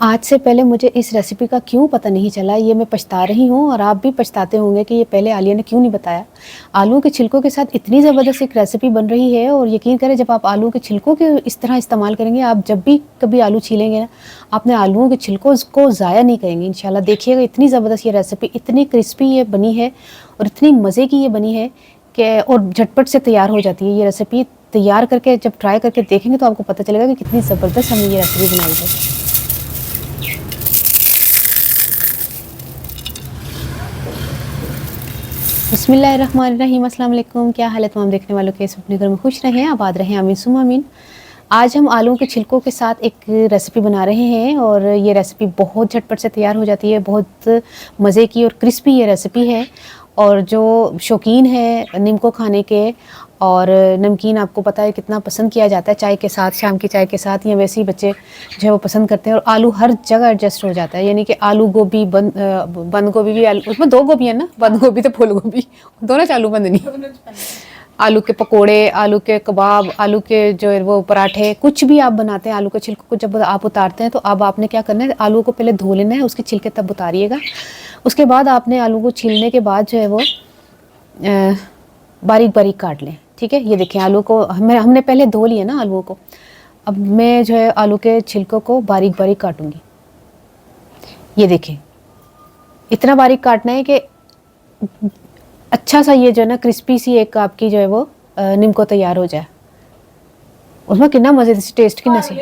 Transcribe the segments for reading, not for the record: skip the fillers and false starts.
आज से पहले मुझे इस रेसिपी का क्यों पता नहीं चला, ये मैं पछता रही हूँ और आप भी पछताते होंगे कि ये पहले आलिया ने क्यों नहीं बताया। आलू के छिलकों के साथ इतनी ज़बरदस्त एक रेसिपी बन रही है और यकीन करें जब आप आलू के छिलकों के इस तरह इस्तेमाल करेंगे, आप जब भी कभी आलू छीलेंगे ना, आपने आलूओं के छिलकों को ज़ाया नहीं करेंगे इंशाल्लाह। देखिएगा इतनी ज़बरदस्त ये रेसिपी, इतनी क्रिस्पी ये बनी है और इतनी मज़े की ये बनी है कि और झटपट से तैयार हो जाती है ये रेसिपी। तैयार करके जब ट्राई करके देखेंगे तो आपको पता चलेगा कि कितनी ज़बरदस्त हमने ये रेसिपी बनाई है। बिस्मिल्लाहिर्रहमानिर्रहीम, अस्सलाम वालेकुम। क्या हाल है तमाम देखने वालों के, अपने घर में खुश रहें, आबाद रहें, आमीन सुम्मा आमीन। आज हम आलू के छिलकों के साथ एक रेसिपी बना रहे हैं और ये रेसिपी बहुत झटपट से तैयार हो जाती है, बहुत मज़े की और क्रिस्पी ये रेसिपी है। और जो शौकीन है नीमको खाने के और नमकीन, आपको पता है कितना पसंद किया जाता है चाय के साथ, शाम की चाय के साथ, या वैसे ही बच्चे जो है वो पसंद करते हैं। और आलू हर जगह एडजस्ट हो जाता है, यानी कि आलू गोभी, बंद गोभी भी, आलू उसमें दो गोभी है ना, बंद गोभी तो फूल गोभी दोनों चालू बंद नहीं। आलू के पकोड़े, आलू के कबाब, आलू के जो है वो पराठे, कुछ भी आप बनाते हैं आलू के छिलकों को जब आप उतारते हैं तो अब आपने क्या करना है, आलू को पहले धो लेना है, उसके छिलके तब उतारिएगा। उसके बाद आपने आलू को छीलने के बाद जो है वो बारीक बारीक काट लें, ठीक है। ये देखें आलू को हमने पहले धो लिया ना आलूओं को। अब मैं जो है आलू के छिलकों को बारीक बारीक काटूंगी। ये देखें इतना बारीक काटना है कि अच्छा सा ये जो है ना क्रिस्पी सी एक आपकी जो है वो नीमको तैयार हो जाए। उसमें कितना मजे टेस्ट की नसी।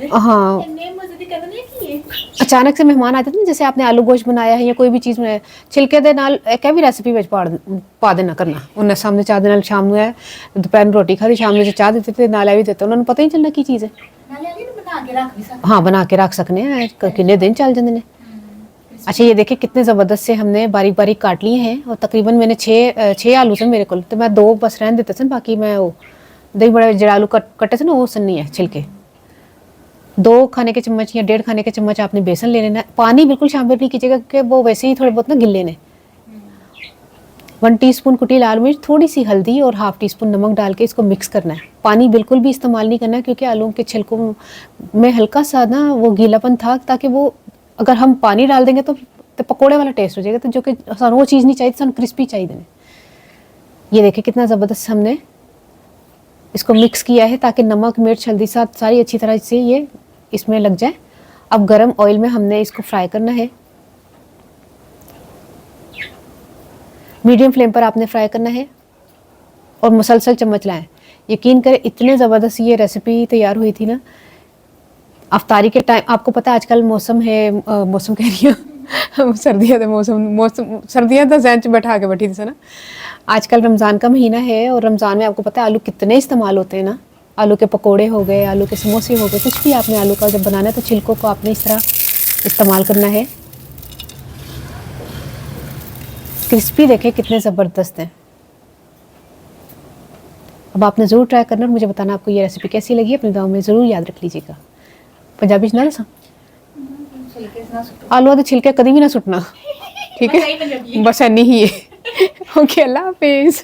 हाँ, अचानक से मेहमान आते थे ना, जैसे आपने आलू गोश्त बनाया है या कोई भी चीज़ में छिलके दे नाल एक भी रेसिपी में पा देना करना। उन्हें सामने चाह देना, शाम में दोपहर में रोटी खाती, शाम में चाह देते थे, नाला भी देते, उन्होंने पता ही चलना की चीज़ है। हाँ, बना के रख सकने हैं, कितने दिन चल जाते हैं। अच्छा, ये देखिए कितने ज़बरदस्त से हमने बारीक बारीक काट लिए हैं और तकरीबन मैंने छः आलू थे मेरे को, तो मैं दो बस रहने देते थे, बाकी मैं वो दही बड़े जड़ा आलू कटे थे ना वो सन्नी है छिलके। 2 खाने के चम्मच या 1.5 खाने के चम्मच आपने बेसन ले लेना। पानी बिल्कुल शामिल नहीं कीजिएगा क्योंकि वो वैसे ही थोड़े बहुत ना गिल्ले ने। 1 टीस्पून कुटी लाल मिर्च, थोड़ी सी हल्दी और ½ टीस्पून नमक डाल के इसको मिक्स करना है। पानी बिल्कुल भी इस्तेमाल नहीं करना है क्योंकि आलू के छिलकों में हल्का सा ना वो गीलापन था, ताकि वो अगर हम पानी डाल देंगे तो पकोड़े वाला टेस्ट हो जाएगा, तो जो कि वो चीज़ नहीं चाहिए, सानू क्रिस्पी चाहिए। ये देखिए कितना ज़बरदस्त हमने इसको मिक्स किया है ताकि नमक मिर्च हल्दी साथ सारी अच्छी तरह से ये इसमें लग जाए। अब गरम ऑयल में हमने इसको फ्राई करना है, मीडियम फ्लेम पर आपने फ्राई करना है और मुसलसल चम्मच लाएं। यकीन करें इतने ज़बरदस्त ये रेसिपी तैयार हुई थी ना अफ्तारी के टाइम। आपको पता है आजकल मौसम है, मौसम कह रही हूँ सर्दियाँ तो मौसम सर्दियाँ तो जहन च बैठा के बैठी थी ना। आजकल रमज़ान का महीना है और रमज़ान में आपको पता है आलू कितने इस्तेमाल होते हैं ना। आलू के पकोड़े हो गए, आलू के समोसे हो गए, कुछ भी आपने आलू का जब बनाना है तो छिलकों को आपने इस तरह इस्तेमाल करना है। क्रिस्पी देखें कितने ज़बरदस्त हैं। अब आपने ज़रूर ट्राई करना और मुझे बताना आपको ये रेसिपी कैसी लगी। अपने दुआओं में ज़रूर याद रख लीजिएगा। पंजाबी ना दसा आलू के छिलके कभी भी ना सुटना, ठीक है, बस ऐनी ही है। ओके, अल्लाह हाफिज़।